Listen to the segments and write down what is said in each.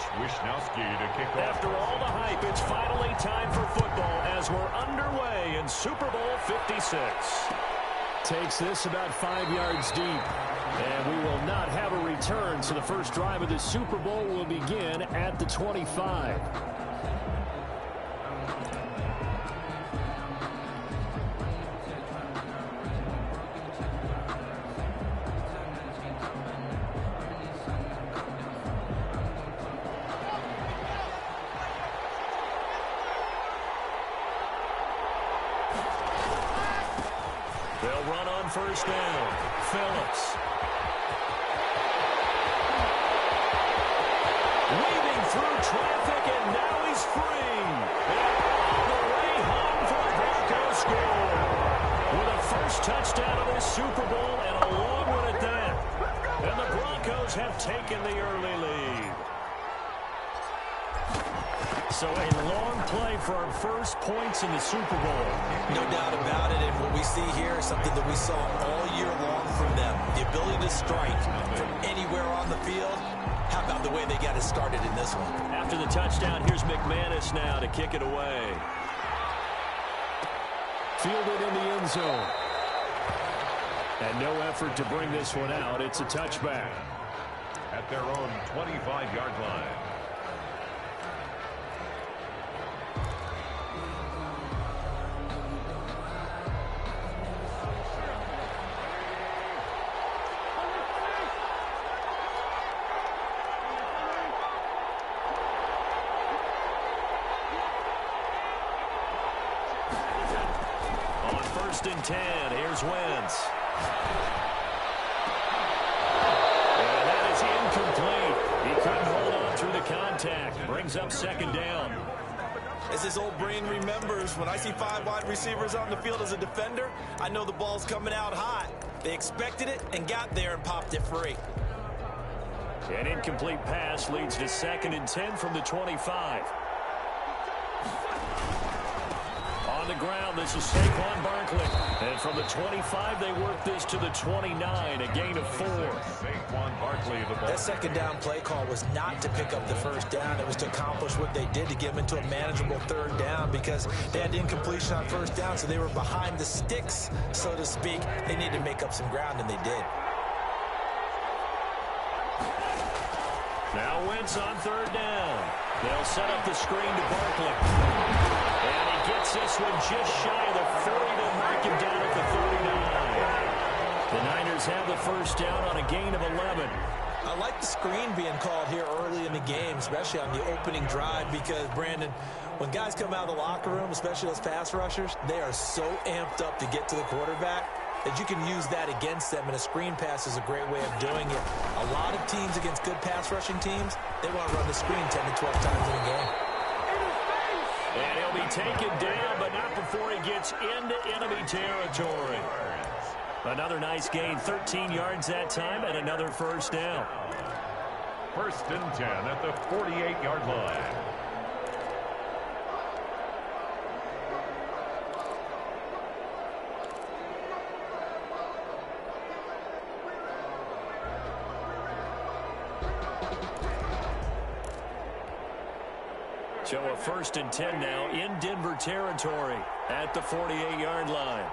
Coach Wisnowski to kick off. After all the hype, it's finally time for football as we're underway in Super Bowl 56. Takes this about 5 yards deep. And we will not have a return, so the first drive of the Super Bowl will begin at the 25. They'll run on first down. Phillips. Weaving through traffic, and now he's free. And all the way home for the Broncos score. With a first touchdown of this Super Bowl and a long one at that. And the Broncos have taken the early lead. So a long play for our first points in the Super Bowl. No doubt about it, and what we see here is something that we saw all year long from them. The ability to strike from anywhere on the field. How about the way they got it started in this one? After the touchdown, here's McManus now to kick it away. Fielded in the end zone. And no effort to bring this one out. It's a touchback. At their own 25-yard line. First and 10. Here's Wentz. And that is incomplete. He couldn't hold on through the contact. Brings up second down. As his old brain remembers, when I see 5 wide receivers on the field as a defender, I know the ball's coming out hot. They expected it and got there and popped it free. An incomplete pass leads to second and 10 from the 25. On the ground, this is Saquon Barkley. And from the 25, they work this to the 29, a gain of 4. Saquon Barkley, the ball. That second down play call was not to pick up the first down. It was to accomplish what they did to get them into a manageable third down because they had incompletion on first down, so they were behind the sticks, so to speak. They needed to make up some ground, and they did. Now Wentz on third down. They'll set up the screen to Barkley. And he gets this one just shy of the 40 to mark him down at the 39. The Niners have the first down on a gain of 11. I like the screen being called here early in the game, especially on the opening drive, because, Brandon, when guys come out of the locker room, especially those pass rushers, they are so amped up to get to the quarterback that you can use that against them, and a screen pass is a great way of doing it. A lot of teams against good pass rushing teams, they want to run the screen 10 to 12 times in a game. And he'll be taken down, but not before he gets into enemy territory. Another nice gain, 13 yards that time, and another first down. First and 10 at the 48-yard line. So a first and 10 now in Denver territory at the 48-yard line.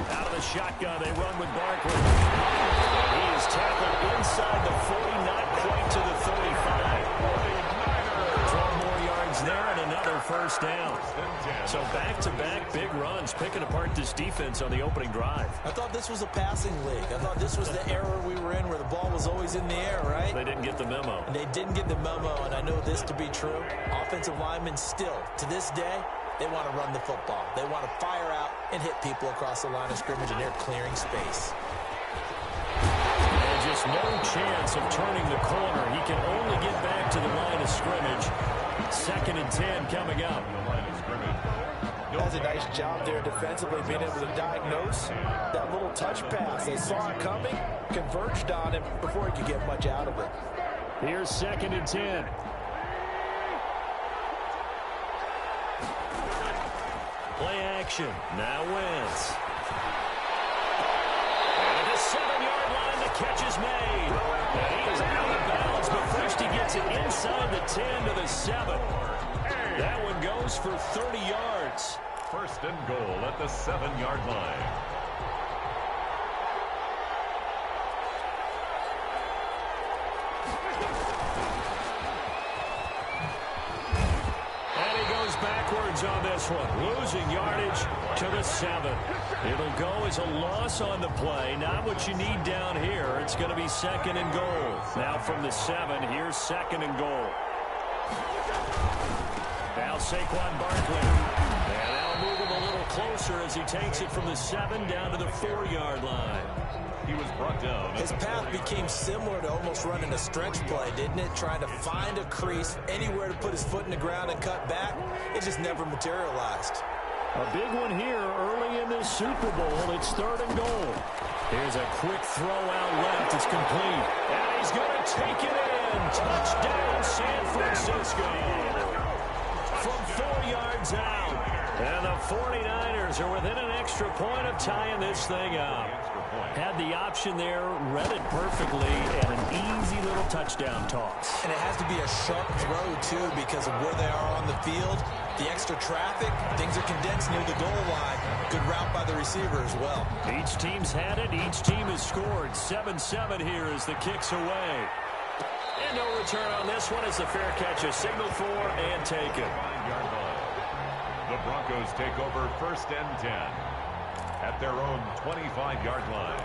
Out of the shotgun, they run with Barkley. He is tackled inside the 40, not quite to the 35. 12 more yards there and another first down. So back-to-back big runs, picking apart this defense on the opening drive. I thought this was a passing league. I thought this was the era we were in where the ball was always in the air, right? They didn't get the memo. And they didn't get the memo, and I know this to be true. Offensive linemen still, to this day, they want to run the football. They want to fire out and hit people across the line of scrimmage, and they're clearing space. And just no chance of turning the corner. He can only get back to the line of scrimmage. Second and 10 coming up. Does a nice job there defensively, being able to diagnose that little touch pass. They saw it coming, converged on him before he could get much out of it. Here's second and 10. Play action. Now Wentz. And at the 7-yard line, the catch is made. And he is out of bounds, but first he gets it inside the 10 to the 7. That one goes for 30 yards. First and goal at the 7-yard line. And he goes backwards on this one, losing yardage to the 7. It'll go as a loss on the play. Not what you need down here. It's going to be second and goal. Now from the 7, here's second and goal. Now Saquon Barkley. And they'll move him a little closer as he takes it from the 7 down to the 4-yard line. He was brought down. His path became similar to almost running a stretch play, didn't it? Trying to find a crease, anywhere to put his foot in the ground and cut back. It just never materialized. A big one here early in this Super Bowl. It's third and goal. Here's a quick throw out left. It's complete. And he's going to take it in. Touchdown, San Francisco. From 4 yards out. And the 49ers are within an extra point of tying this thing up. Had the option there, read it perfectly, and an easy little touchdown toss. And it has to be a sharp throw, too, because of where they are on the field. The extra traffic, things are condensed near the goal line. Good route by the receiver as well. Each team's had it. Each team has scored. 7-7 here as the kick's away. And no return on this one as the fair catch is signaled for and taken. The Broncos take over first and 10 at their own 25-yard line.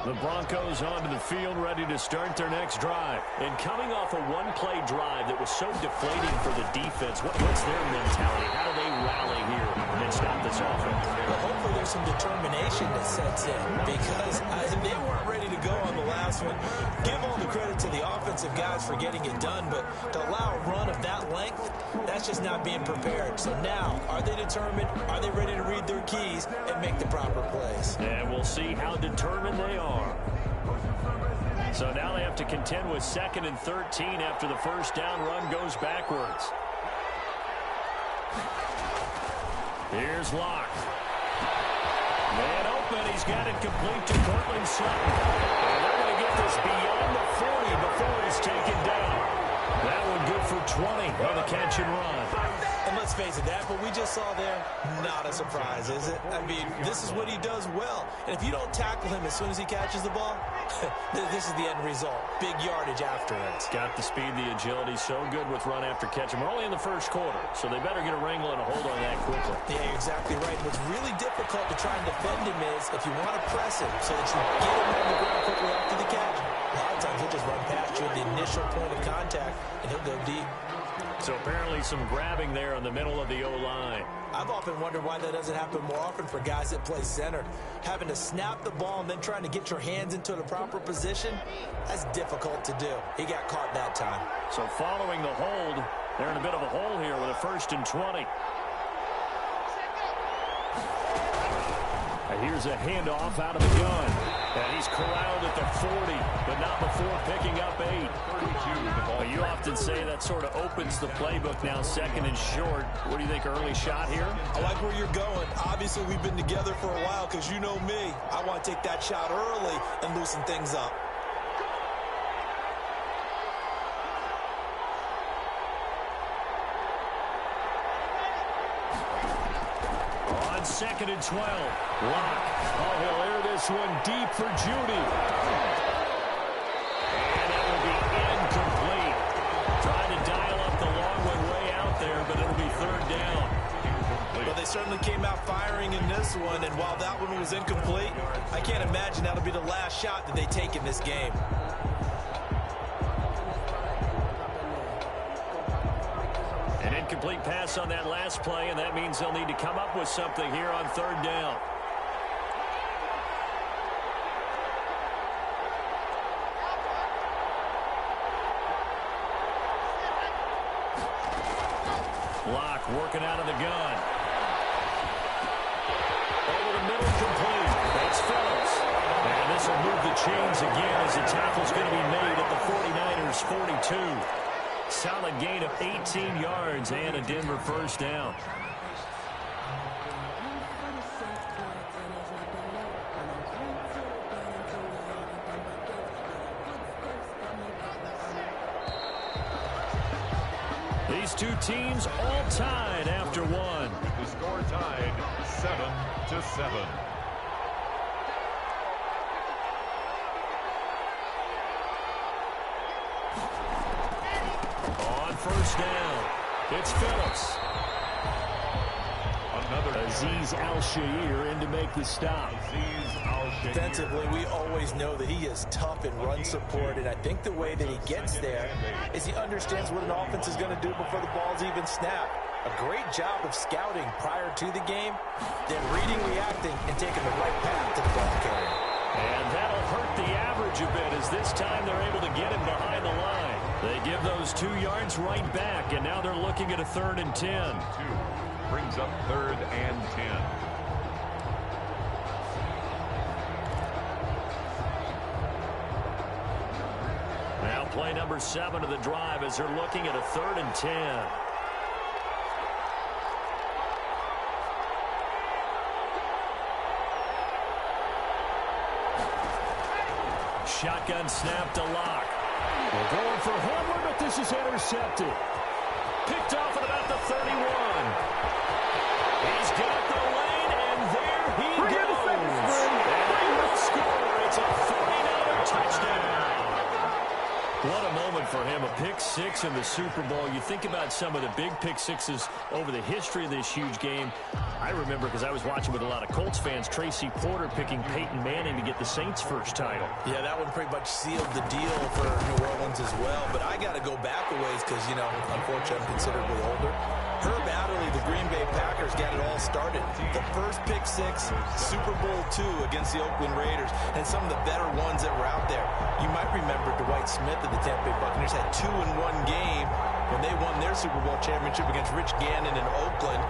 The Broncos onto the field, ready to start their next drive. And coming off a one-play drive that was so deflating for the defense, what's their mentality? How do they rally here and stop this offense? Well, hopefully there's some determination that sets in because they weren't ready to go on the last one. Give all the credit to the offensive guys for getting it done, but to allow a run of that length, that's just not being prepared. So now, are they determined? Are they ready to read their keys and make the proper plays? And we'll see how determined they are. So now they have to contend with 2nd and 13 after the first down run goes backwards. Here's Locke. Man open. He's got it complete to Cortland Sutton. And they're going to get this beyond the 40 before he's taken down. That one good for 20 on the catch and run. And let's face it, that what we just saw there, not a surprise, is it? I mean, this is what he does well. And if you don't tackle him as soon as he catches the ball, this is the end result. Big yardage after it. Got the speed, the agility, so good with run after catch. And we're only in the first quarter, so they better get a wrangle and a hold on that quickly. Yeah, you're exactly right. What's really difficult to try and defend him is if you want to press him so that you get him on the ground quickly after the catch. A lot of times he'll just run past you at the initial point of contact, and he'll go deep. So apparently some grabbing there in the middle of the O-line. I've often wondered why that doesn't happen more often for guys that play center. Having to snap the ball and then trying to get your hands into the proper position, that's difficult to do. He got caught that time. So following the hold, they're in a bit of a hole here with a 1st and 20. And here's a handoff out of the gun. And he's corralled at the 40, but not before picking up 8. Well, you often say that sort of opens the playbook now, 2nd and short. What do you think, early shot here? I like where you're going. Obviously, we've been together for a while because you know me. I want to take that shot early and loosen things up. On 2nd and 12, Locke. Oh, he'll air this one deep for Judy. And that will be incomplete. Trying to dial up the long one way out there, but it'll be 3rd down. Well, they certainly came out firing in this one, and while that one was incomplete, I can't imagine that'll be the last shot that they take in this game. An incomplete pass on that last play, and that means they'll need to come up with something here on 3rd down. Locke working out of the gun. Over the middle, complete. That's Phillips. And this will move the chains again as the tackle's going to be made at the 49ers' 42. Solid gain of 18 yards and a Denver first down. These two teams all tied after one. The score tied 7-7. On first down, it's Phillips. Another Azeez Al-Shaair in to make the stop. Defensively, we always know that he is tough in run support, and I think the way that he gets there is he understands what an offense is going to do before the ball's even snapped. A great job of scouting prior to the game, then reading, reacting, and taking the right path to the ball carrier. And that'll hurt the average a bit as this time they're able to get him behind the line. They give those 2 yards right back, and now they're looking at a 3rd and 10. Brings up 3rd and 10. Now play number 7 of the drive as they're looking at a 3rd and 10. Shotgun snap to Lock. We're going for Hamler, but this is intercepted. Picked off at about the 31. He's got the lane, and there he goes. And they will score. It's a 49er touchdown. What a moment for him, a pick 6 in the Super Bowl. You think about some of the big pick 6s over the history of this huge game. I remember, because I was watching with a lot of Colts fans, Tracy Porter picking Peyton Manning to get the Saints' first title. Yeah, that one pretty much sealed the deal for New Orleans as well. But I got to go back a ways because, you know, unfortunately I'm considerably older. Herb Adderley, the Green Bay Packers, got it all started. The first pick 6, Super Bowl II against the Oakland Raiders, and some of the better ones that were out there. You might remember Dwight Smith of the Tampa Bay Buccaneers had 2 in one game when they won their Super Bowl championship against Rich Gannon in Oakland.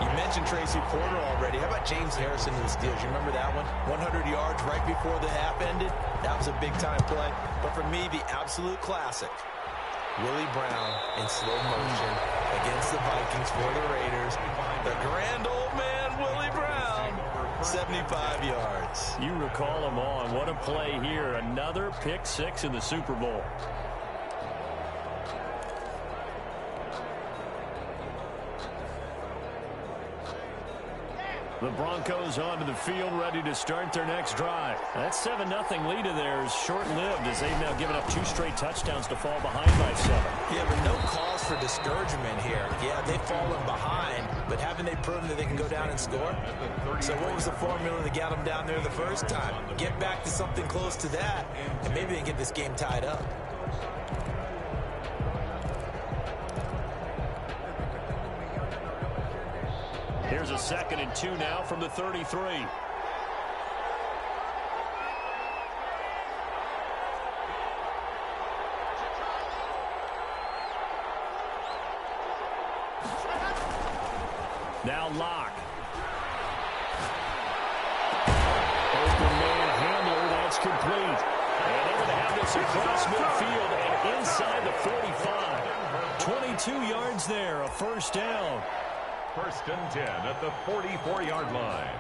You mentioned Tracy Porter already. How about James Harrison in the Steelers? You remember that one? 100 yards right before the half ended. That was a big-time play. But for me, the absolute classic, Willie Brown in slow motion against the Vikings for the Raiders. The grand old man, Willie Brown, 75 yards. You recall them all. What a play here. Another pick 6 in the Super Bowl. The Broncos onto the field, ready to start their next drive. That 7-0 lead of theirs short-lived as they've now given up 2 straight touchdowns to fall behind by 7. Yeah, but no cause for discouragement here. Yeah, they've fallen behind, but haven't they proven that they can go down and score? So what was the formula that got them down there the first time? Get back to something close to that, and maybe they can get this game tied up. Here's a 2nd and 2 now from the 33. Now Lock. Open man Hamler, that's complete. And they're going to have this across midfield and inside the 45. 22 yards there, a first down. 1st and 10 at the 44-yard line.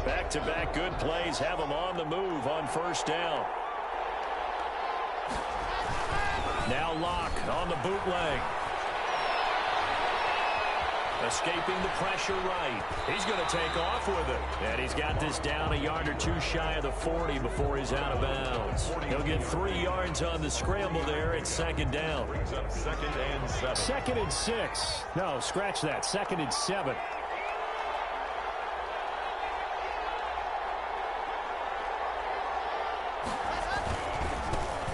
Back-to-back good plays have them on the move on first down. Now Lock on the bootleg. Escaping the pressure right. He's going to take off with it. And he's got this down a yard or 2 shy of the 40 before he's out of bounds. He'll get 3 yards on the scramble there. It's 2nd down. 2nd and 7. 2nd and 6. No, scratch that. 2nd and 7.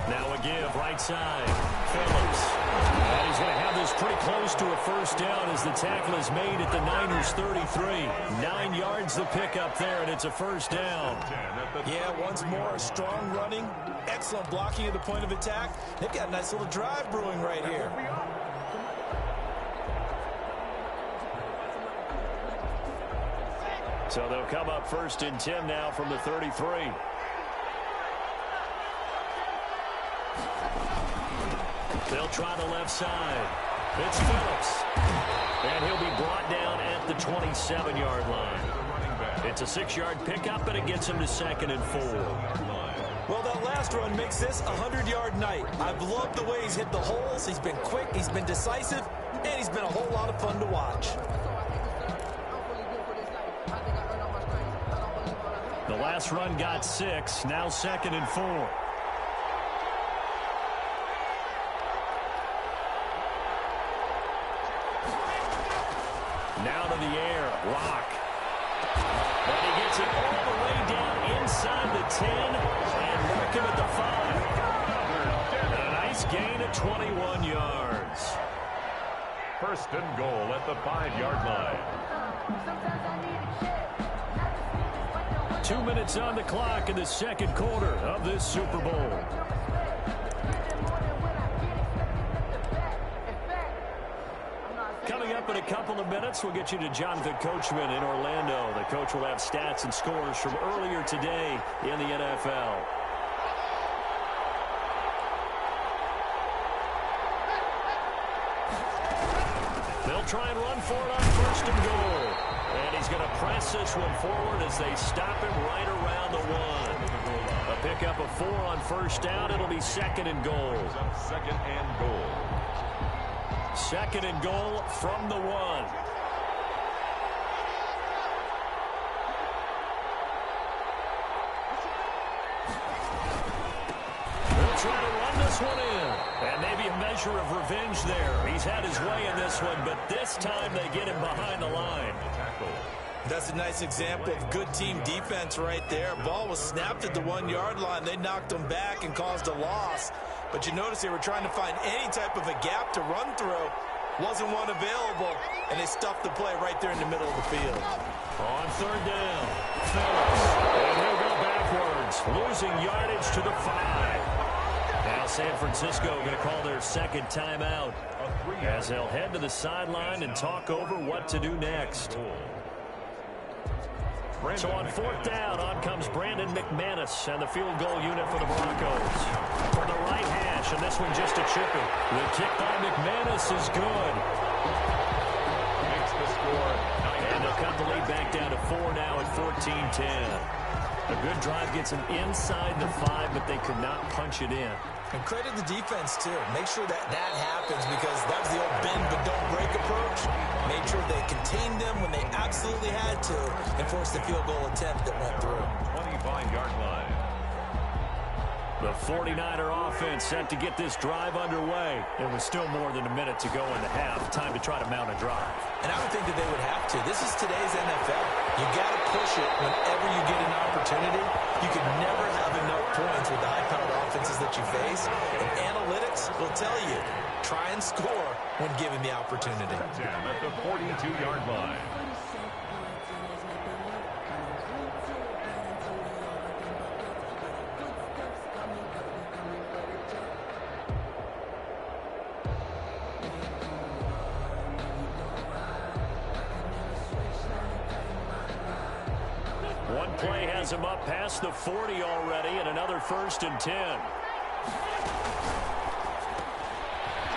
Now a give right side. Phillips. And he's going to have this pretty close to a first down as the tackle is made at the Niners' 33. 9 yards the pickup there, and it's a first down. Yeah, once more, strong running, excellent blocking at the point of attack. They've got a nice little drive brewing right here. So they'll come up first and 10 now from the 33. They'll try the left side. It's Phillips. And he'll be brought down at the 27-yard line. It's a 6-yard pickup, and it gets him to 2nd and 4. Well, that last run makes this a 100-yard night. I've loved the way he's hit the holes. He's been quick, he's been decisive, and he's been a whole lot of fun to watch. The last run got 6, now 2nd and 4. Now to the air, Rock. And he gets it all the way down inside the 10 and mark him at the 5. A nice gain of 21 yards. First and goal at the 5-yard line. 2 minutes on the clock in the second quarter of this Super Bowl. Coming up in a couple of minutes, we'll get you to Jonathan Coachman in Orlando. The coach will have stats and scores from earlier today in the NFL. They'll try and run for it on first and goal. And he's going to press this one forward as they stop him right around the 1. A pickup of 4 on first down. It'll be 2nd and goal. 2nd and goal. 2nd and goal from the 1. They'll try to run this one in. And maybe a measure of revenge there. He's had his way in this one, but this time they get him behind the line. That's a nice example of good team defense right there. Ball was snapped at the 1-yard line. They knocked him back and caused a loss. But you notice they were trying to find any type of a gap to run through. Wasn't one available, and they stuffed the play right there in the middle of the field. On 3rd down, Phillips. And he'll go backwards, losing yardage to the 5. Now San Francisco going to call their 2nd timeout as they'll head to the sideline and talk over what to do next. So on 4th down, on comes Brandon McManus and the field goal unit for the Broncos. For the right hash, and this one just a chippy. The kick by McManus is good. Makes the score. And they'll cut the lead back down to 4 now at 14-10. A good drive gets them inside the 5, but they could not punch it in. And credit the defense, too. Make sure that happens because that was the old bend but don't break approach. Made sure they contained them when they absolutely had to and forced the field goal attempt that went through. 25-yard line. The 49er offense set to get this drive underway. It was still more than a minute to go in the half. Time to try to mount a drive. And I would think that they would have to. This is today's NFL. You got to push it whenever you get an opportunity. You could never have enough points with the high-powered offenses that you face. And analytics will tell you, try and score when given the opportunity. At the 42-yard line. One play has him up past the 40 already, and another 1st and 10.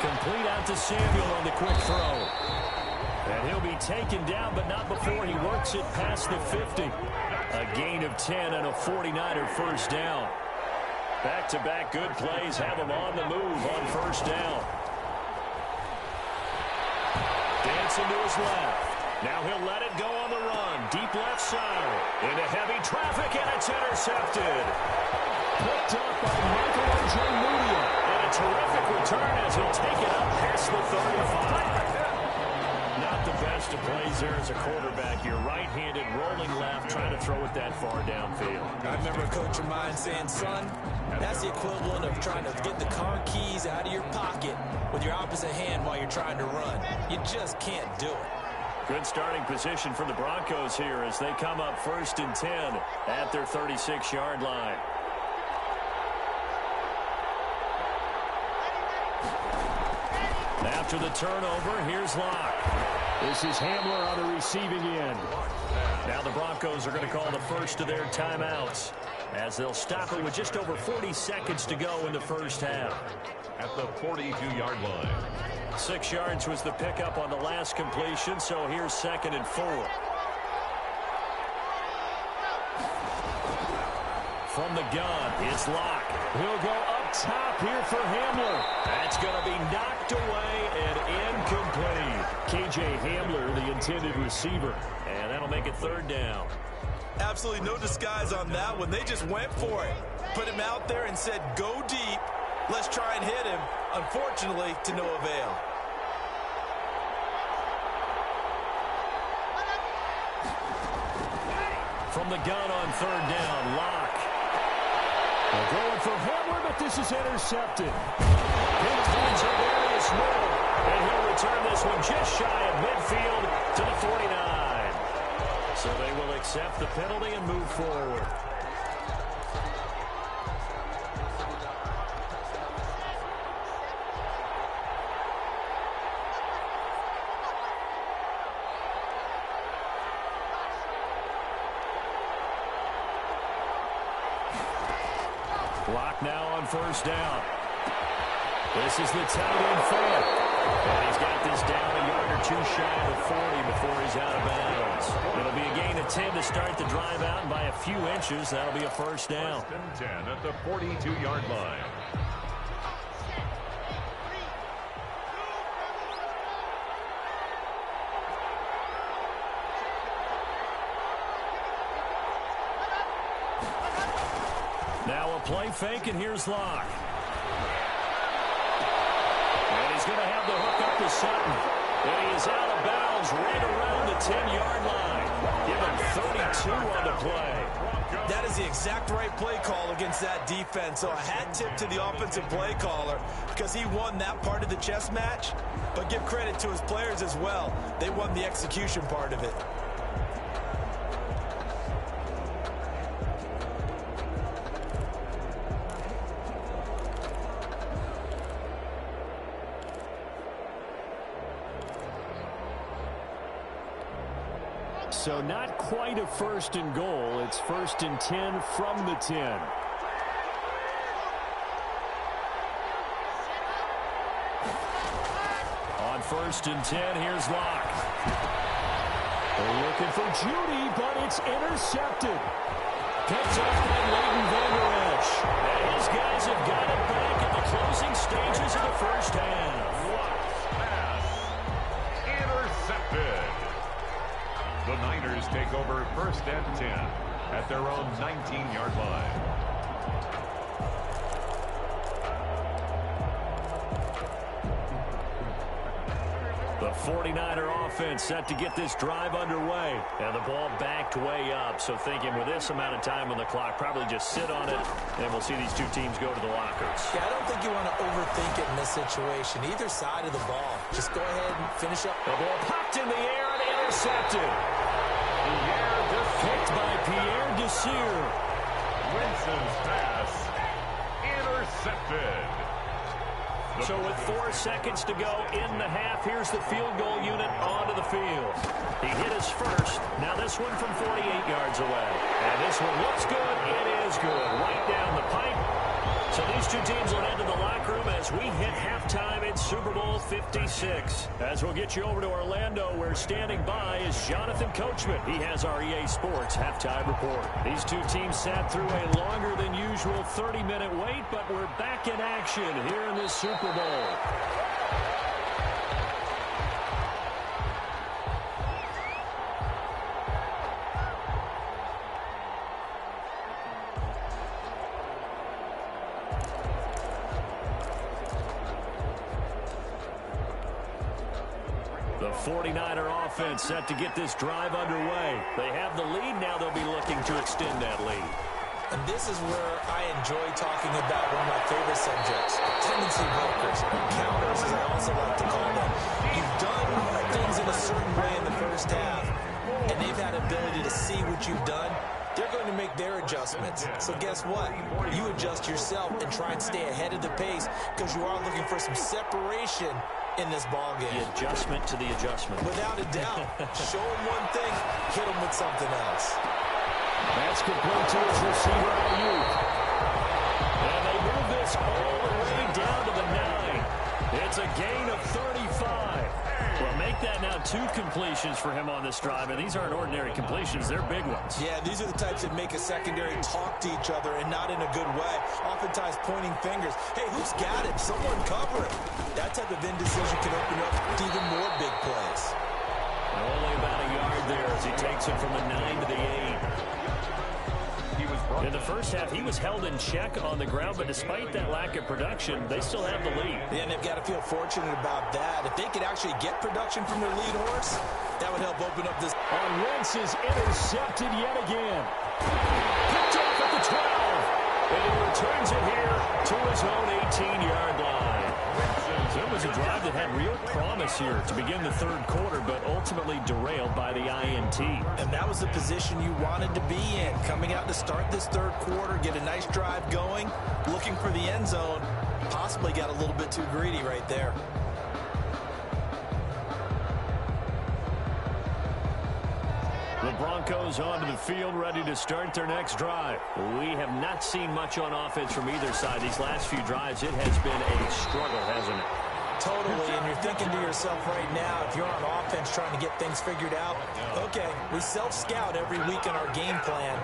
Complete out to Samuel on the quick throw. And he'll be taken down, but not before he works it past the 50. A gain of 10 and a 49er first down. Back-to-back good plays have him on the move on first down. Dancing to his left. Now he'll let it go on the run. Deep left side. Into heavy traffic, and it's intercepted. Picked up by Michael Ojemudia. And a terrific return as he'll take it up past the 35. Not the best list of plays there as a quarterback. You're right-handed, rolling left, trying to throw it that far downfield. I remember a coach of mine saying, son, that's the equivalent of trying to get the car keys out of your pocket with your opposite hand while you're trying to run. You just can't do it. Good starting position for the Broncos here as they come up 1st and 10 at their 36-yard line. After the turnover, here's Locke. This is Hamler on the receiving end. Now the Broncos are going to call the first of their timeouts as they'll stop it with just over 40 seconds to go in the first half. At the 42-yard line. 6 yards was the pickup on the last completion, so here's 2nd and 4. From the gun, it's Locke. He'll go up top here for Hamler. That's going to be knocked away and incomplete. K.J. Hamler, the intended receiver, and that'll make it 3rd down. Absolutely no disguise on that one. They just went for it. Put him out there and said, go deep. Let's try and hit him. Unfortunately, to no avail. From the gun on 3rd down, Locke. They're going for Hamler, but this is intercepted. His hands are very small, and he'll return this one just shy of midfield to the 49. So they will accept the penalty and move forward. Locke now on 1st down. This is the tight end fake. And he's got this down a yard or 2 shy of the 40 before he's out of bounds. It'll be a gain of 10 to start the drive out, and by a few inches, that'll be a 1st down. 1st and 10 at the 42-yard line. Now a play fake, and here's Locke. And he's going to have the hook up to Sutton. And he is out of bounds right around the 10-yard line. Give him 32 on the play. That is the exact right play call against that defense. So a hat tip to the offensive play caller because he won that part of the chess match. But give credit to his players as well. They won the execution part of it. So not quite a 1st and goal. It's 1st and 10 from the 10. On 1st and 10, here's Locke. They're looking for Judy, but it's intercepted. Picked off by Leighton Vander Esch. And his guys have got it back in the closing stages of the first half. Pass. Intercepted. The Niners take over 1st and 10 at their own 19-yard line. The 49er offense set to get this drive underway. And the ball backed way up. So thinking with this amount of time on the clock, probably just sit on it, and we'll see these two teams go to the lockers. Yeah, I don't think you want to overthink it in this situation. Either side of the ball. Just go ahead and finish up. The ball popped in the air and intercepted. Picked by Pierre Desir. Winston's pass intercepted. So with 4 seconds to go in the half, here's the field goal unit onto the field. He hit his first. Now this one from 48 yards away. And this one looks good. It is good. Right down the pipe. So these two teams will head to the locker room as we hit halftime in Super Bowl 56. As we'll get you over to Orlando, where standing by is Jonathan Coachman. He has our EA Sports halftime report. These two teams sat through a longer than usual 30-minute wait, but we're back in action here in this Super Bowl. The 49er offense set to get this drive underway. They have the lead now. They'll be looking to extend that lead. And this is where I enjoy talking about one of my favorite subjects, tendency breakers, counters, as I also like to call them. You've done things in a certain way in the first half, and they've had ability to see what you've done. They're going to make their adjustments. So guess what? You adjust yourself and try and stay ahead of the pace because you are looking for some separation in this ball game. The adjustment to the adjustment. Without a doubt. Show them one thing, hit them with something else. That's complete to his receiver, Ayuk. And they move this all the way down to the 9. It's a gain of 35. Well, make that now 2 completions for him on this drive, and these aren't ordinary completions. They're big ones. Yeah, these are the types that make a secondary talk to each other and not in a good way. Oftentimes pointing fingers. Hey, who's got him? Someone cover him. That type of indecision can open up to even more big plays. Only about a yard there as he takes it from the 9 to the 8. In the first half, he was held in check on the ground, but despite that lack of production, they still have the lead. Yeah, and they've got to feel fortunate about that. If they could actually get production from their lead horse, that would help open up this. And Wentz is intercepted yet again. Picked off at the 12. And he returns it here to his own 18-yard line. So it was a drive that had real promise here to begin the third quarter, but ultimately derailed by the INT. And that was the position you wanted to be in. Coming out to start this third quarter, get a nice drive going, looking for the end zone. Possibly got a little bit too greedy right there. The Broncos onto the field, ready to start their next drive. We have not seen much on offense from either side. These last few drives, it has been a struggle, hasn't it? Totally, and you're thinking to yourself right now, if you're on offense trying to get things figured out, okay, we self-scout every week in our game plan.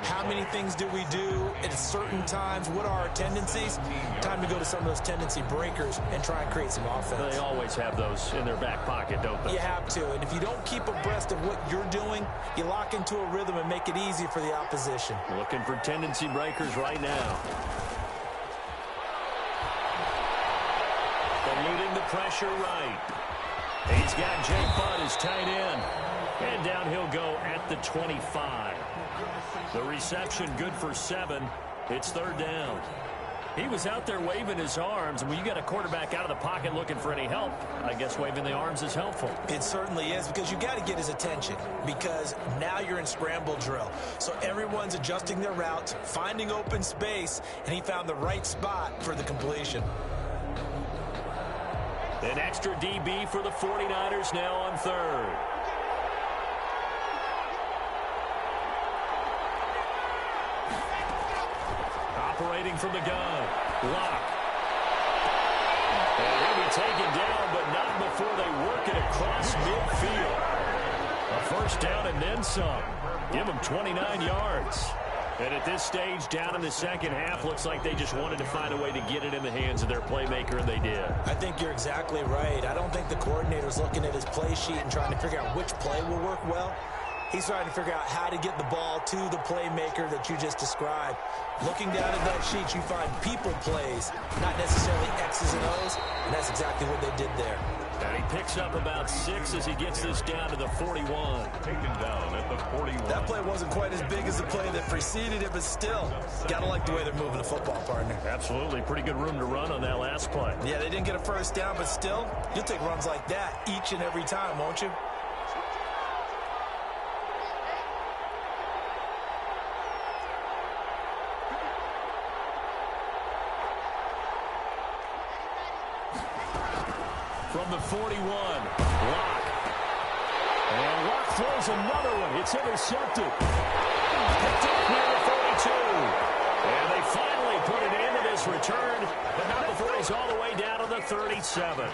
How many things do we do at certain times? What are our tendencies? Time to go to some of those tendency breakers and try and create some offense. They always have those in their back pocket, don't they? You have to, and if you don't keep abreast of what you're doing, you lock into a rhythm and make it easy for the opposition. Looking for tendency breakers right now. Eluding the pressure right. He's got Jake Butt as tight end. And down he'll go at the 25. The reception good for 7. It's third down. He was out there waving his arms, and when you got a quarterback out of the pocket looking for any help, I guess waving the arms is helpful. It certainly is, because you got to get his attention, because now you're in scramble drill. So everyone's adjusting their routes, finding open space, and he found the right spot for the completion. An extra DB for the 49ers now on third. Operating from the gun. Lock. And he'll be taken down, but not before they work it across midfield. A first down and then some. Give him 29 yards. And at this stage, down in the second half, looks like they just wanted to find a way to get it in the hands of their playmaker, and they did. I think you're exactly right. I don't think the coordinator's looking at his play sheet and trying to figure out which play will work well. He's trying to figure out how to get the ball to the playmaker that you just described. Looking down at that sheet, you find people plays, not necessarily X's and O's, and that's exactly what they did there. And he picks up about 6 as he gets this down to the 41. Taken down at the 41. That play wasn't quite as big as the play that preceded it, but still, gotta like the way they're moving the football, partner. Absolutely. Pretty good room to run on that last play. Yeah, they didn't get a first down, but still, you'll take runs like that each and every time, won't you? From the 41, Lock. And Lock throws another one. It's intercepted. Picked up near the 42. And they finally put it into this return, but not before he's all the way down to the 37.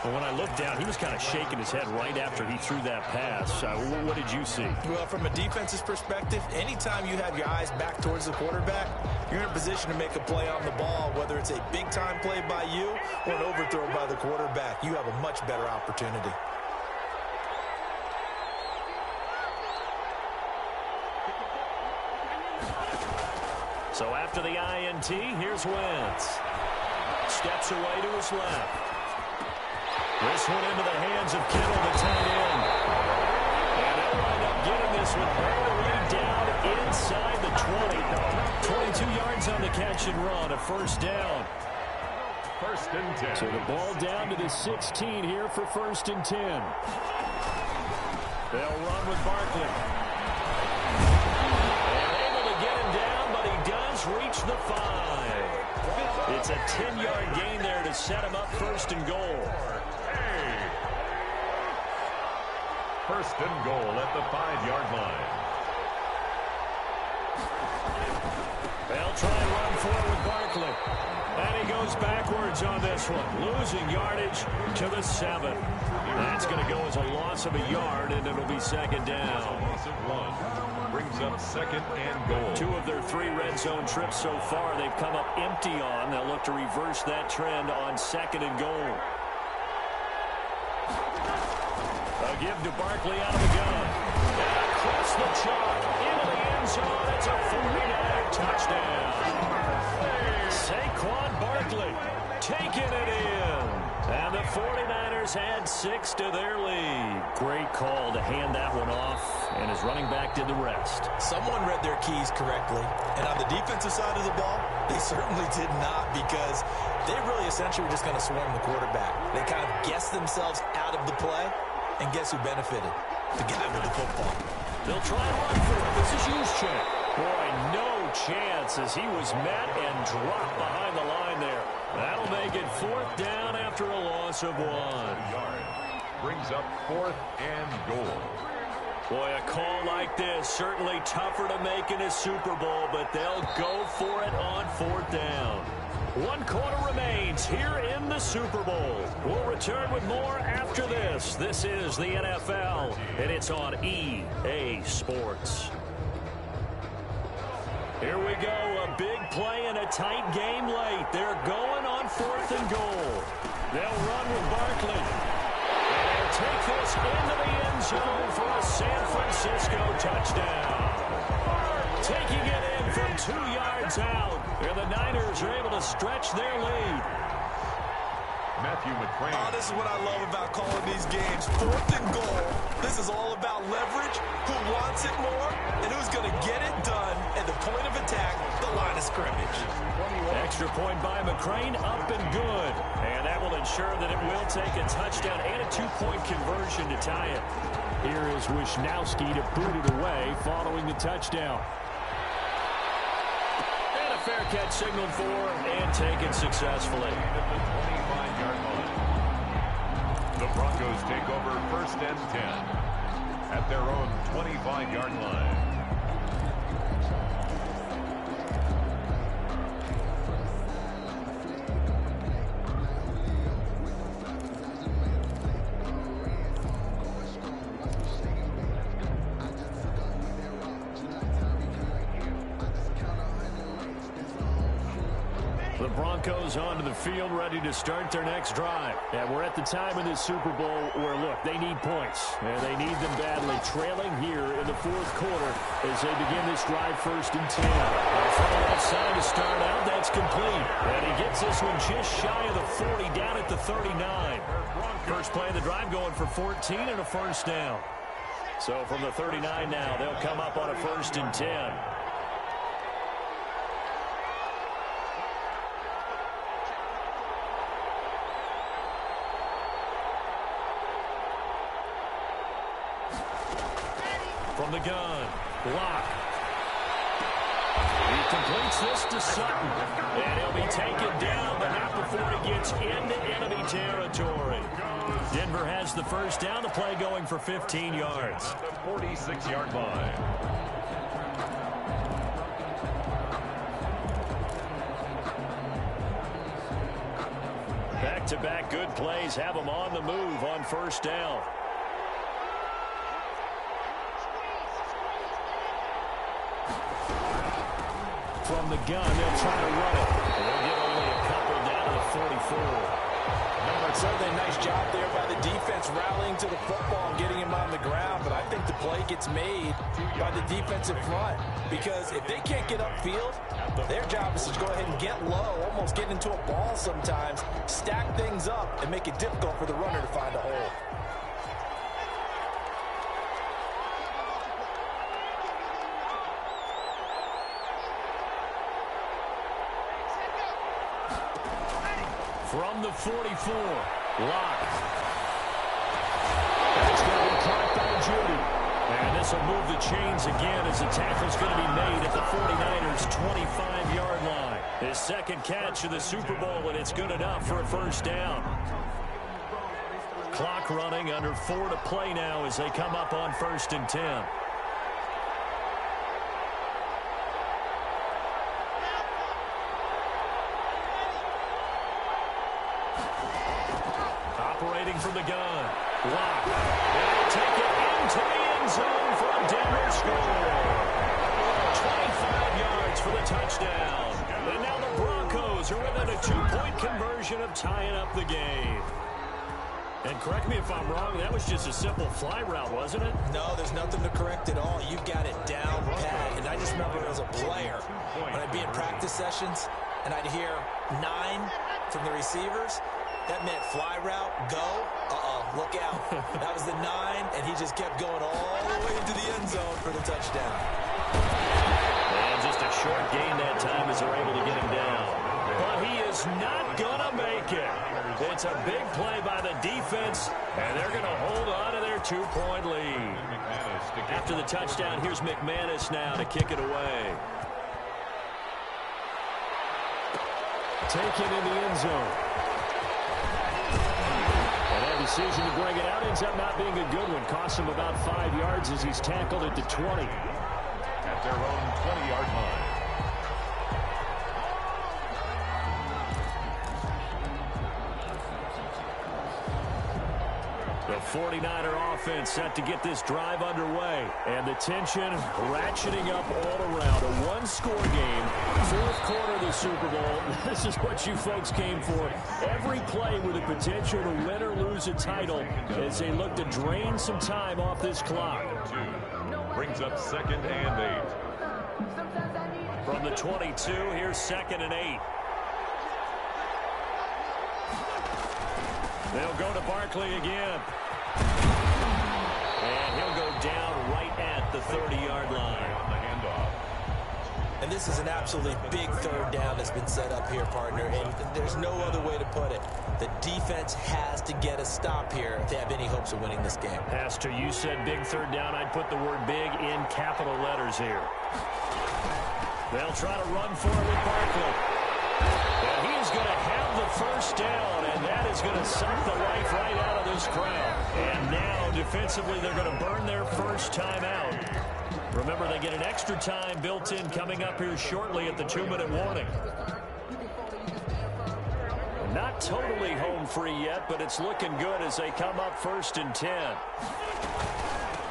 Well, when I looked down, he was kind of shaking his head right after he threw that pass. What did you see? Well, from a defense's perspective, anytime you have your eyes back towards the quarterback, you're in a position to make a play on the ball, whether it's a big-time play by you or an overthrow by the quarterback. You have a much better opportunity. So after the INT, here's Wentz. Steps away to his left. This one into the hands of Kittle, the tight end. And they'll wind up getting this one barely down inside the 20. 22 yards on the catch and run, a first down. First and 10. So the ball down to the 16 here for first and 10. They'll run with Barkley. And able to get him down, but he does reach the 5. It's a 10-yard gain there to set him up first and goal. First and goal at the 5-yard line. They'll try and run forward with Barkley. And he goes backwards on this one, losing yardage to the 7. That's going to go as a loss of a yard, and it'll be second down. Loss of 1 brings up second and goal. 2 of their 3 red zone trips so far they've come up empty on. They'll look to reverse that trend on second and goal. A give to Barkley out of the gun. And across the chalk, into the end zone. It's a 49-yard touchdown. Saquon Barkley taking it in. And the 49ers add 6 to their lead. Great call to hand that one off, and his running back did the rest. Someone read their keys correctly, and on the defensive side of the ball, they certainly did not, because they really essentially were just going to swarm the quarterback. They kind of guessed themselves out of the play, and guess who benefited? The guy with the football. They'll try and run for it. This is Juszczyk. Boy, no chance as he was met and dropped behind the line there. That'll make it 4th down after a loss of 1. Brings up 4th and goal. Boy, a call like this, certainly tougher to make in a Super Bowl, but they'll go for it on 4th down. 1 quarter remains here in the Super Bowl. We'll return with more after this. This is the NFL, and it's on EA Sports. Here we go, a big play in a tight game late. They're going on 4th and goal. They'll run with Barkley. And they'll take this into the end zone for a San Francisco touchdown. Taking it in from 2 yards out. And the Niners are able to stretch their lead. Matthew McCrane. Oh, this is what I love about calling these games. 4th and goal. This is all about leverage, who wants it more, and who's going to get it done at the point of attack, the line of scrimmage. Extra point by McCrane, up and good. And that will ensure that it will take a touchdown and a 2-point conversion to tie it. Here is Wisnowski to boot it away following the touchdown. And a fair catch signaled for and taken successfully. The Broncos take over 1st and 10 at their own 25-yard line. The Broncos onto the field, ready to start their next drive. And we're at the time in this Super Bowl where, look, they need points. And they need them badly, trailing here in the 4th quarter as they begin this drive 1st and 10. From the left side to start out, that's complete. And he gets this one just shy of the 40, down at the 39. First play of the drive going for 14 and a first down. So from the 39 now, they'll come up on a 1st and 10. From the gun, block. He completes this to Sutton. And he'll be taken down, but not before he gets into enemy territory. Denver has the first down, the play going for 15 yards. At the 46-yard line. Back-to-back good plays have them on the move on first down. From the gun, they'll try to run it. They'll get only a couple down to the 44. Certainly a nice job there by the defense rallying to the football and getting him on the ground, but I think the play gets made by the defensive front because if they can't get upfield, their job is to go ahead and get low, almost get into a ball sometimes, stack things up, and make it difficult for the runner to find a hole. From the 44, Locke. That's going to be caught by Judy. And this will move the chains again as the tackle's going to be made at the 49ers' 25-yard line. His second catch of the Super Bowl, and it's good enough for a first down. Clock running, under 4 to play now as they come up on 1st and 10. Operating from the gun. Locke. They'll take it into the end zone for a Denver score. 25 yards for the touchdown. And now the Broncos are within a 2-point conversion of tying up the game. And correct me if I'm wrong, that was just a simple fly route, wasn't it? No, there's nothing to correct at all. You've got it down pat. And I just remember as a player, when I'd be in practice sessions, and I'd hear 9 from the receivers, that meant fly route, go, look out. That was the 9, and he just kept going all the way into the end zone for the touchdown. And just a short gain that time as they're able to get him down. But he is not going to make it. It's a big play by the defense, and they're going to hold on to their 2-point lead. After the touchdown, here's McManus now to kick it away. Taken in the end zone. Decision to bring it out ends up not being a good one. Costs him about 5 yards as he's tackled at the 20. At their own 20-yard line. The 49er offense set to get this drive underway. And the tension ratcheting up all around. A one-score game, 4th quarter of the Super Bowl. This is what you folks came for. Every play with the potential to win or lose a title as they look to drain some time off this clock. Brings up 2nd and 8. From the 22, here's 2nd and 8. They'll go to Barkley again. And he'll go down right at the 30-yard line. On the handoff. And this is an absolutely big 3rd down that's been set up here, partner. And there's no other way to put it. The defense has to get a stop here if they have any hopes of winning this game. Pastor, you said big 3rd down. I'd put the word big in capital letters here. They'll try to run for it with Barkley. And he's going to have the first down, and that is going to suck the life right out of this crowd. And now, defensively, they're going to burn their first time out. Remember, they get an extra time built in coming up here shortly at the 2-minute warning. Not totally home free yet, but it's looking good as they come up 1st and 10.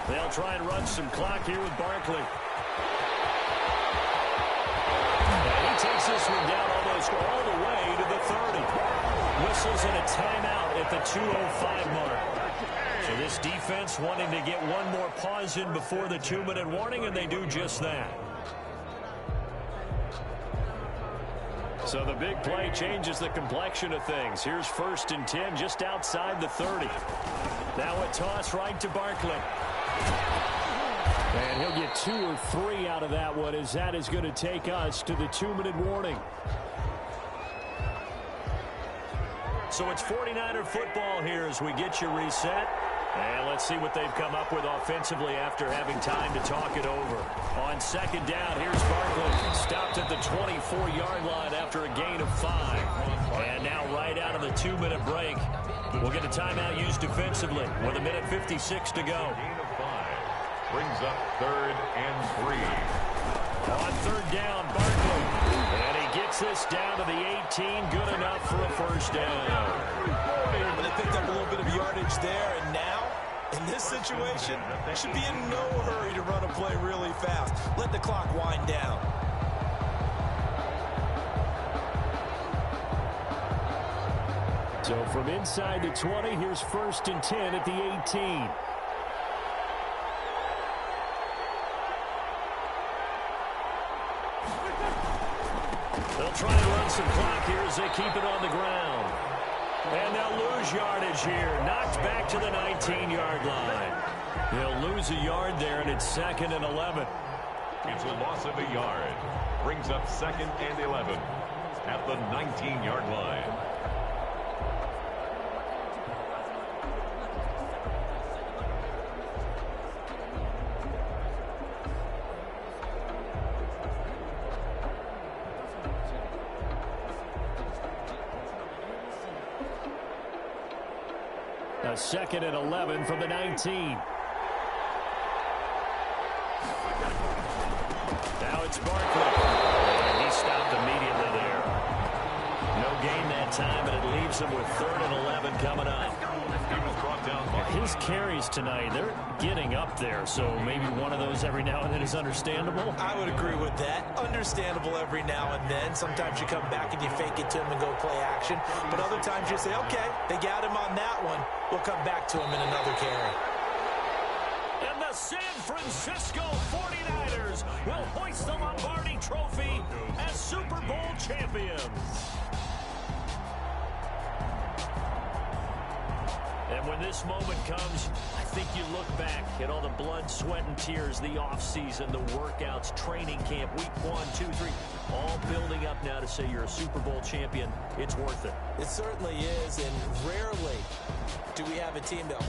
They'll try and run some clock here with Barkley. Takes this one down almost all the way to the 30. Whistles and a timeout at the 2:05 mark. So this defense wanting to get one more pause in before the 2-minute warning, and they do just that. So the big play changes the complexion of things. Here's 1st and 10 just outside the 30. Now a toss right to Barkley. And he'll get 2 or 3 out of that one as that is going to take us to the 2-minute warning. So it's 49er football here as we get you reset. And let's see what they've come up with offensively after having time to talk it over. On 2nd down, here's Barkley. Stopped at the 24-yard line after a gain of 5. And now right out of the 2-minute break, we'll get a timeout used defensively with 1:56 to go. Brings up 3rd and 3. On 3rd down, Barkley. And he gets this down to the 18. Good enough for a first down. Well, they picked up a little bit of yardage there, and now, in this situation, should be in no hurry to run a play really fast. Let the clock wind down. So from inside the 20, here's 1st and 10 at the 18. They'll try and run some clock here as they keep it on the ground. And they'll lose yardage here. Knocked back to the 19-yard line. They'll lose a yard there, and it's 2nd and 11. It's a loss of a yard. Brings up 2nd and 11 at the 19-yard line. A 2nd and 11 from the 19. Now it's Barkley. And he stopped immediately there. No gain that time, and it leaves him with 3rd and 11 coming up. He was brought down by his carries tonight, they're getting up there, so maybe one of those every now and then is understandable. I would agree with that. Understandable every now and then. Sometimes you come back and you fake it to him and go play action. But other times you say, okay, they got him on that one. We'll come back to him in another carry. And the San Francisco 49ers will hoist the Lombardi Trophy as Super Bowl champions. And when this moment comes, I think you look back at all the blood, sweat, and tears, the offseason, the workouts, training camp, week 1, 2, 3, all building up now to say you're a Super Bowl champion. It's worth it. It certainly is, and rarely do we have a team that